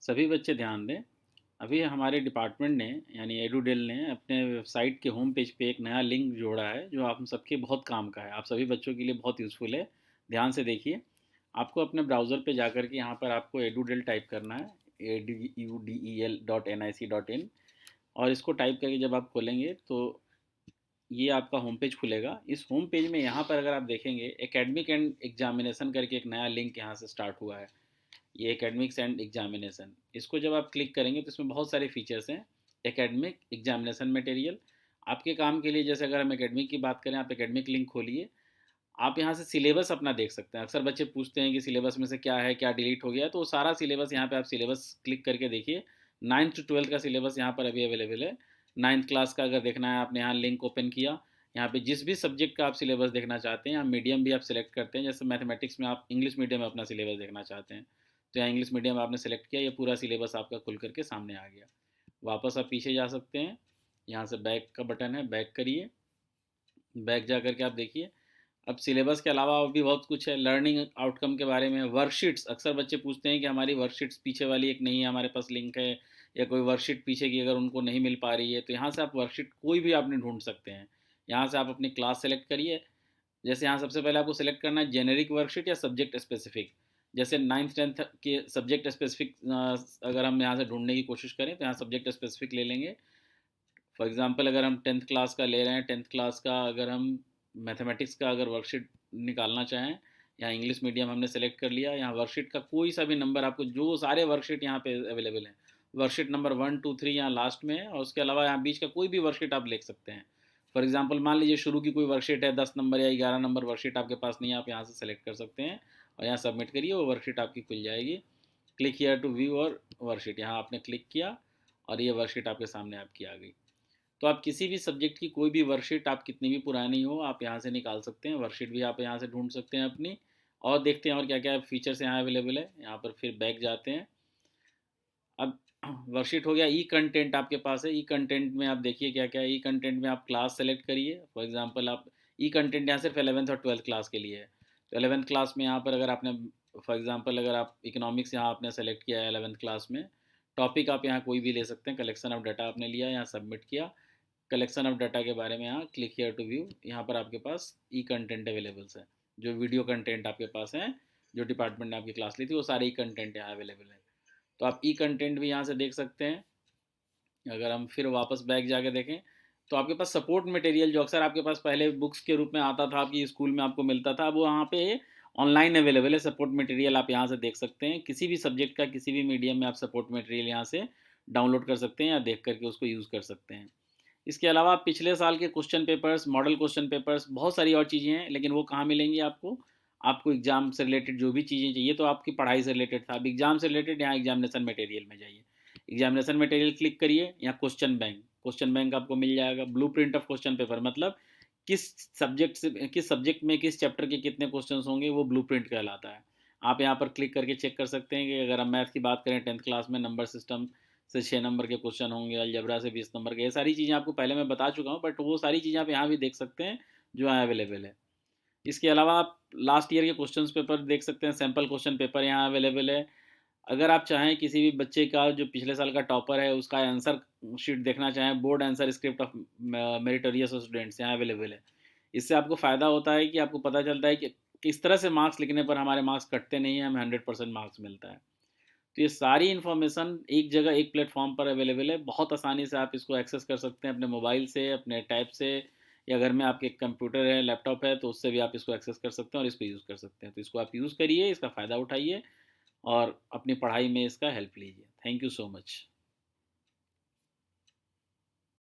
सभी बच्चे ध्यान दें। अभी हमारे डिपार्टमेंट ने यानी एडुडेल ने अपने वेबसाइट के होम पेज पे एक नया लिंक जोड़ा है जो आप सबके बहुत काम का है। आप सभी बच्चों के लिए बहुत यूज़फुल है। ध्यान से देखिए। आपको अपने ब्राउज़र पे जाकर के यहाँ पर आपको एडुडेल टाइप करना है, ADUDEL.nic.in, और इसको टाइप करके जब आप खोलेंगे तो ये आपका होम पेज खुलेगा। इस होम पेज में यहाँ पर अगर आप देखेंगे, एकेडमिक एंड एग्जामिनेशन करके एक नया लिंक यहाँ से स्टार्ट हुआ है। ये एकेडमिक्स एंड एग्जामिनेशन, इसको जब आप क्लिक करेंगे तो इसमें बहुत सारे फीचर्स हैं। एकेडमिक एग्जामिनेशन मटेरियल आपके काम के लिए, जैसे अगर हम एकेडमिक की बात करें, आप एकेडमिक लिंक खोलिए। आप यहाँ से सिलेबस अपना देख सकते हैं। अक्सर बच्चे पूछते हैं कि सिलेबस में से क्या है, क्या डिलीट हो गया, तो वो सारा सिलेबस यहाँ पे आप सिलेबस क्लिक करके देखिए। 9th to 12th का सिलेबस यहाँ पर अभी अवेलेबल है। 9th क्लास का अगर देखना है, आपने यहाँ लिंक ओपन किया। यहाँ पे जिस भी सब्जेक्ट का आप सिलेबस देखना चाहते हैं, यहाँ मीडियम भी आप सिलेक्ट करते हैं। जैसे मैथमेटिक्स में आप इंग्लिश मीडियम में अपना सिलेबस देखना चाहते हैं, तो यहाँ इंग्लिश मीडियम आपने सेलेक्ट किया, ये पूरा सिलेबस आपका खुल करके सामने आ गया। वापस आप पीछे जा सकते हैं। यहाँ से बैक का बटन है, बैक करिए। बैक जा करके आप देखिए, अब सिलेबस के अलावा और भी बहुत कुछ है। लर्निंग आउटकम के बारे में वर्कशीट्स, अक्सर बच्चे पूछते हैं कि हमारी वर्कशीट्स पीछे वाली एक नहीं है, हमारे पास लिंक है, या कोई वर्कशीट पीछे की अगर उनको नहीं मिल पा रही है, तो यहाँ से आप वर्कशीट कोई भी आपने ढूंढ सकते हैं। यहाँ से आप अपनी क्लास सेलेक्ट करिए। जैसे यहाँ सबसे पहले आपको सेलेक्ट करना है जेनेरिक वर्कशीट या सब्जेक्ट स्पेसिफिक। जैसे 9th 10th के सब्जेक्ट स्पेसिफिक अगर हम यहाँ से ढूंढने की कोशिश करें तो यहाँ सब्जेक्ट स्पेसिफिक ले लेंगे। फॉर एग्जांपल अगर हम 10th क्लास का ले रहे हैं, 10th क्लास का अगर हम मैथमेटिक्स का अगर वर्कशीट निकालना चाहें, या इंग्लिश मीडियम हमने सेलेक्ट कर लिया, यहाँ वर्कशीट का कोई सा भी नंबर, आपको जो सारे वर्कशीट यहाँ पे अवेलेबल हैं, वर्कशीट नंबर 1 2 3 यहाँ लास्ट में है, और उसके अलावा यहाँ बीच का कोई भी वर्कशीट आप लिख सकते हैं। फॉर एग्जांपल मान लीजिए शुरू की कोई वर्कशीट है, 10 नंबर या 11 नंबर वर्कशीट आपके पास नहीं है, आप यहाँ से सेलेक्ट कर सकते हैं और यहाँ सबमिट करिए, वो वर्कशीट आपकी खुल जाएगी। क्लिक हियर टू व्यू और वर्कशीट, यहाँ आपने क्लिक किया और ये वर्कशीट आपके सामने आपकी आ गई। तो आप किसी भी सब्जेक्ट की कोई भी वर्कशीट, आप कितनी भी पुरानी हो, आप यहाँ से निकाल सकते हैं। वर्कशीट भी आप यहाँ से ढूंढ सकते हैं अपनी। और देखते हैं और क्या क्या फीचर्स यहाँ अवेलेबल है। यहाँ पर फिर बैक जाते हैं। अब वर्कशीट हो गया। ई कंटेंट आपके पास है। ई कंटेंट में आप देखिए क्या क्या है। ई कंटेंट में आप क्लास सेलेक्ट करिए। फॉर एग्जांपल आप ई कंटेंट यहाँ सिर्फ 11th और 12th क्लास के लिए है। तो 11th क्लास में यहाँ पर अगर आपने, फॉर एग्जांपल अगर आप इकोनॉमिक्स यहाँ आपने सेलेक्ट किया है 11th क्लास में, टॉपिक आप यहाँ कोई भी ले सकते हैं। कलेक्शन ऑफ डाटा आपने लिया, यहाँ सबमिट किया। कलेक्शन ऑफ डाटा के बारे में यहाँ क्लिक हियर टू व्यू, यहाँ पर आपके पास ई कंटेंट अवेलेबल्स है। जो वीडियो कंटेंट आपके पास हैं, जो डिपार्टमेंट ने आपकी क्लास ली थी, वो सारे ई कंटेंट यहाँ अवेलेबल है। तो आप ई कंटेंट भी यहाँ से देख सकते हैं। अगर हम फिर वापस बैक जाके देखें तो आपके पास सपोर्ट मटेरियल, जो अक्सर आपके पास पहले बुक्स के रूप में आता था, आपकी स्कूल में आपको मिलता था, वो वहाँ पे ऑनलाइन अवेलेबल है। सपोर्ट मटेरियल आप यहाँ से देख सकते हैं। किसी भी सब्जेक्ट का, किसी भी मीडियम में आप सपोर्ट मटेरियल यहाँ से डाउनलोड कर सकते हैं या देख करके उसको यूज़ कर सकते हैं। इसके अलावा पिछले साल के question papers, model question papers, बहुत सारी और चीज़ें हैं, लेकिन वो कहाँ मिलेंगी आपको? आपको एग्जाम से रिलेटेड जो भी चीज़ें चाहिए, तो आपकी पढ़ाई से रिलेटेड था। अब एग्जाम से रिलेटेड यहाँ एग्जामिनेशन मटेरियल में जाइए। एग्जामिनेशन मटेरियल क्लिक करिए। यहाँ क्वेश्चन बैंक आपको मिल जाएगा। Blue print of question paper, मतलब किस सब्जेक्ट से, किस सब्जेक्ट में किस चैप्टर के कितने क्वेश्चन होंगे, वो ब्लू प्रिंट कहलाता है। आप यहाँ पर क्लिक करके चेक कर सकते हैं कि अगर हम मैथ की बात करें, 10th क्लास में नंबर सिस्टम से 6 नंबर के क्वेश्चन होंगे, अलजबरा से 20 नंबर के। ये सारी चीज़ें आपको पहले मैं बता चुका हूँ, बट वो सारी चीज़ें आप यहाँ भी देख सकते हैं जो यहाँ अवेलेबल है। इसके अलावा आप लास्ट ईयर के क्वेश्चन पेपर देख सकते हैं। सैम्पल क्वेश्चन पेपर यहाँ अवेलेबल है। अगर आप चाहें किसी भी बच्चे का जो पिछले साल का टॉपर है, उसका आंसर शीट देखना चाहें, board answer script of meritorious students यहाँ अवेलेबल है। इससे आपको फ़ायदा होता है कि आपको पता चलता है कि किस तरह से मार्क्स लिखने पर हमारे मार्क्स कटते नहीं हैं, हमें 100% मार्क्स मिलता है। तो ये सारी इन्फॉर्मेशन एक जगह, एक प्लेटफॉर्म पर अवेलेबल है। बहुत आसानी से आप इसको एक्सेस कर सकते हैं अपने मोबाइल से, अपने टैब से, या घर में आपके कंप्यूटर है, लैपटॉप है, तो उससे भी आप इसको एक्सेस कर सकते हैं और इसको यूज़ कर सकते हैं। तो इसको आप यूज़ करिए, इसका फ़ायदा उठाइए और अपनी पढ़ाई में इसका हेल्प लीजिए। Thank you so much.